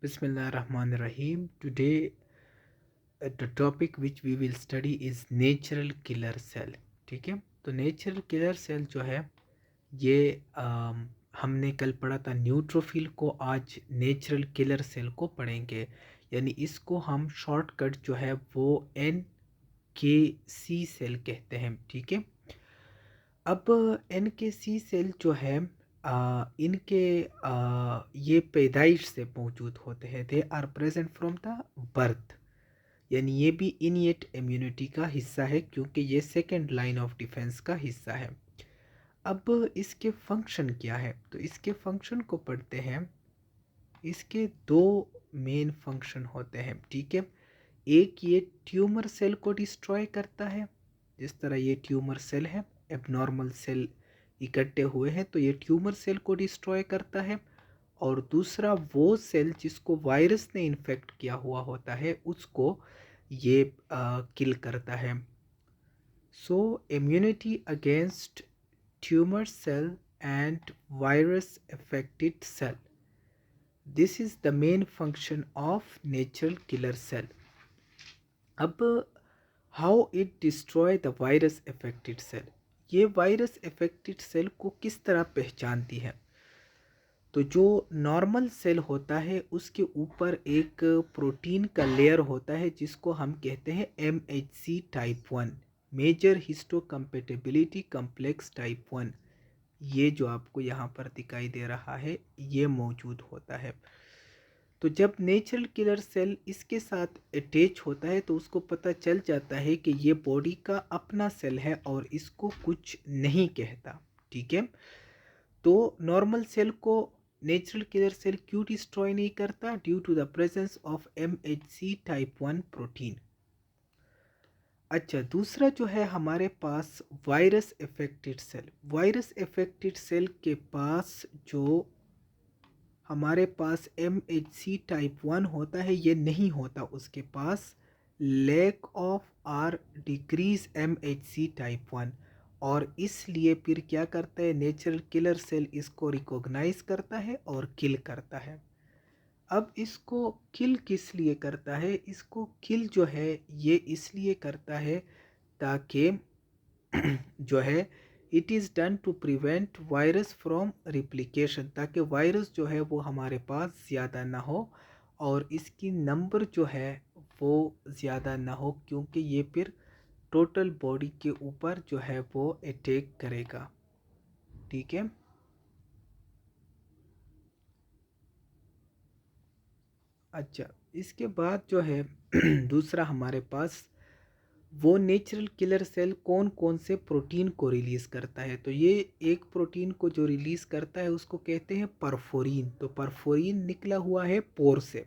Bismillahirrahmanirrahim. Today, the topic which we will study is natural killer cell. ठीक है, तो natural killer cell जो है ये हमने कल पढ़ा था न्यूट्रोफिल को, आज नेचुरल किलर सेल को पढ़ेंगे। यानी इसको हम शॉर्टकट जो है वो NKC सेल कहते हैं। ठीक है, अब NKC सेल जो है इनके ये पैदाइश से मौजूद होते हैं। They are present from the birth, यानी ये भी इनिएट इम्यूनिटी का हिस्सा है क्योंकि ये सेकेंड लाइन ऑफ डिफेंस का हिस्सा है। अब इसके फंक्शन क्या है, तो इसके फंक्शन को पढ़ते हैं। इसके दो मेन फंक्शन होते हैं। ठीक है, एक ये ट्यूमर सेल को डिस्ट्रॉय करता है, जिस तरह ये ट्यूमर सेल है, एबनॉर्मल सेल इकट्ठे हुए हैं तो ये ट्यूमर सेल को डिस्ट्रॉय करता है। और दूसरा वो सेल जिसको वायरस ने इन्फेक्ट किया हुआ होता है उसको ये किल करता है। So immunity against tumour cell and virus affected cell, this is the main function of natural killer cell. अब how it destroy the virus affected cell, ये वायरस अफेक्टेड सेल को किस तरह पहचानती है। तो जो नॉर्मल सेल होता है उसके ऊपर एक प्रोटीन का लेयर होता है जिसको हम कहते हैं MHC type 1, major histocompatibility complex type 1। ये जो आपको यहाँ पर दिखाई दे रहा है ये मौजूद होता है। तो जब नेचुरल किलर सेल इसके साथ अटैच होता है तो उसको पता चल जाता है कि ये बॉडी का अपना सेल है और इसको कुछ नहीं कहता। ठीक है, तो नॉर्मल सेल को नेचुरल किलर सेल क्यों डिस्ट्रॉय नहीं करता, due to the presence of MHC type 1 protein. अच्छा, दूसरा जो है हमारे पास virus affected cell. Virus affected cell के पास जो हमारे पास MHC टाइप 1 होता है ये नहीं होता, उसके पास lack of or decrease MHC type 1। और इसलिए फिर क्या करता है नेचुरल किलर सेल, इसको रिकॉग्नाइज करता है और किल करता है। अब इसको किल किस लिए करता है, इसको किल जो है ये इसलिए करता है ताकि जो है it is done to prevent virus from replication, ताकि वायरस जो है वो हमारे पास ज़्यादा ना हो और इसकी नंबर जो है वो ज़्यादा ना हो, क्योंकि ये फिर टोटल बॉडी के ऊपर जो है वो अटैक करेगा। ठीक है, अच्छा, इसके बाद जो है दूसरा हमारे पास वो नेचुरल किलर सेल कौन कौन से प्रोटीन को रिलीज़ करता है। तो ये एक प्रोटीन को जो रिलीज़ करता है उसको कहते हैं परफोरिन। तो परफोरिन निकला हुआ है पोर से।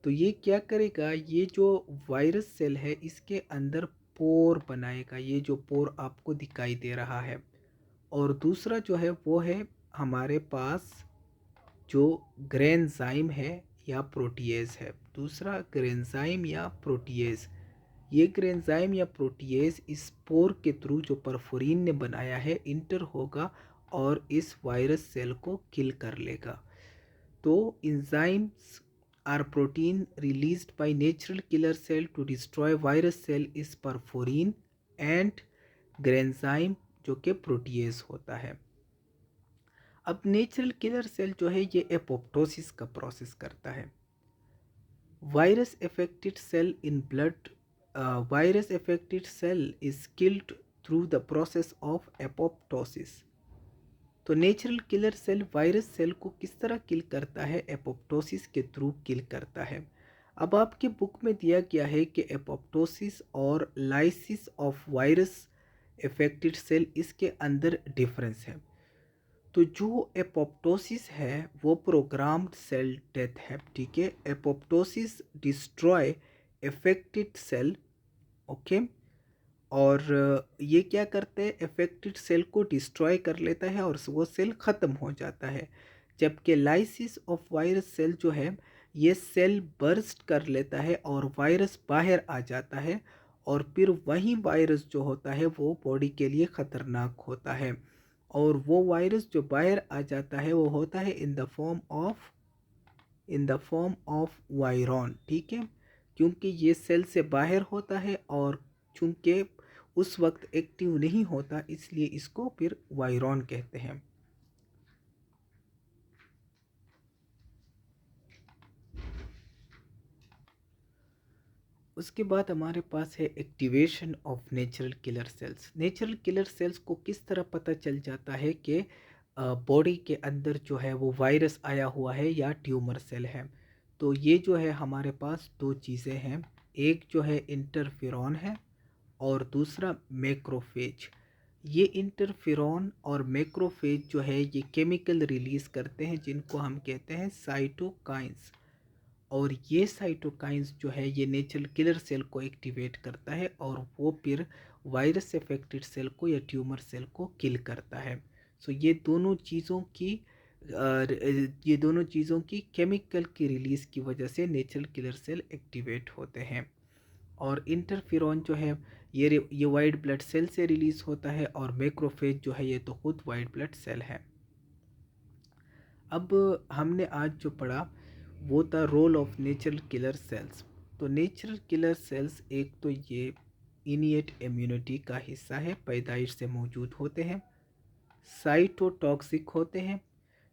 तो ये क्या करेगा, ये जो वायरस सेल है इसके अंदर पोर बनाएगा, ये जो पोर आपको दिखाई दे रहा है। और दूसरा जो है वो है हमारे पास जो ग्रेन्जाइम है या प्रोटीएज है। दूसरा ग्रेन्जाइम या प्रोटीएज, ये ग्रेन्जाइम या प्रोटीएज इस पोर के थ्रू जो परफोरिन ने बनाया है इंटर होगा और इस वायरस सेल को किल कर लेगा। तो enzymes are protein released by natural killer cell to destroy virus cell is perforin and granzyme जो कि प्रोटीएज होता है। अब नेचुरल किलर सेल जो है ये एपोप्टोसिस का प्रोसेस करता है। Virus affected cell in blood, virus affected cell is killed through the process of apoptosis. तो natural killer cell virus cell को किस तरह किल करता है, एपोप्टोसिस के थ्रू किल करता है। अब आपके बुक में दिया गया है कि एपोप्टोसिस और lysis of virus affected cell इसके अंदर डिफरेंस है। तो जो एपोप्टोसिस है वो प्रोग्राम्ड सेल डेथ है। ठीक है, apoptosis destroy affected cell. Okay, और ये क्या करते हैं, अफेक्टेड सेल को डिस्ट्रॉय कर लेता है और वो सेल ख़त्म हो जाता है। जबकि लाइसिस ऑफ वायरस सेल जो है ये सेल बर्स्ट कर लेता है और वायरस बाहर आ जाता है और फिर वही वायरस जो होता है वो बॉडी के लिए ख़तरनाक होता है। और वो वायरस जो बाहर आ जाता है वो होता है in the form of in the form of virion, ठीक है, क्योंकि ये सेल से बाहर होता है और चूंकि उस वक्त एक्टिव नहीं होता इसलिए इसको फिर वायरॉन कहते हैं। उसके बाद हमारे पास है activation of natural killer sales. Natural killer sales को किस तरह पता चल जाता है कि बॉडी के अंदर जो है वो वायरस आया हुआ है या ट्यूमर सेल है। तो ये जो है हमारे पास दो चीज़ें हैं, एक जो है इंटरफेरॉन है और दूसरा मैक्रोफेज। ये इंटरफेरॉन और मैक्रोफेज जो है ये केमिकल रिलीज करते हैं जिनको हम कहते हैं साइटोकाइंस, और ये साइटोकाइंस जो है ये नेचुरल किलर सेल को एक्टिवेट करता है और वो फिर वायरस अफेक्टेड सेल को या ट्यूमर सेल को किल करता है। सो ये दोनों चीज़ों की केमिकल की रिलीज की वजह से नेचुरल किलर सेल एक्टिवेट होते हैं। और इंटरफेरॉन जो है ये वाइट ब्लड सेल से रिलीज होता है और मैक्रोफेज जो है ये तो खुद वाइट ब्लड सेल है। अब हमने आज जो पढ़ा वो था role of natural killer cells. तो नेचुरल किलर सेल्स एक तो ये इनिएट इम्यूनिटी का हिस्सा है, पैदाइश से मौजूद होते हैं, साइटोटॉक्सिक होते हैं,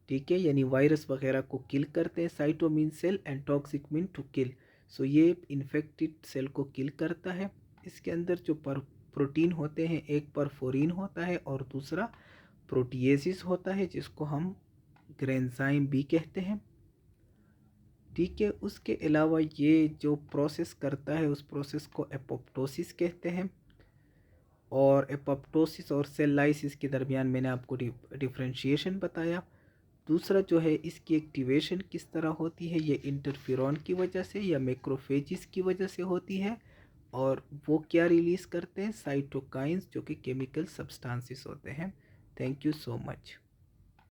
ठीक है, यानी वायरस वगैरह को किल करते हैं। Cyto mean cell and toxic mean to kill. So ये इन्फेक्टेड सेल को किल करता है। इसके अंदर जो प्रोटीन होते हैं, एक परफोरिन होता है और दूसरा प्रोटीएसिस होता है जिसको हम ग्रेंजाइम भी कहते हैं, ठीक है। उसके अलावा ये जो प्रोसेस करता है उस प्रोसेस को एपोप्टोसिस कहते हैं, और एपोप्टोसिस और सेल लाइसिस के दरमियान मैंने आपको डिफरेंशिएशन बताया। दूसरा जो है इसकी एक्टिवेशन किस तरह होती है, ये इंटरफेरॉन की वजह से या मैक्रोफेजिस की वजह से होती है, और वो क्या रिलीज़ करते हैं, साइटोकाइंस, जो कि केमिकल सब्सटेंसेस होते हैं। Thank you so much.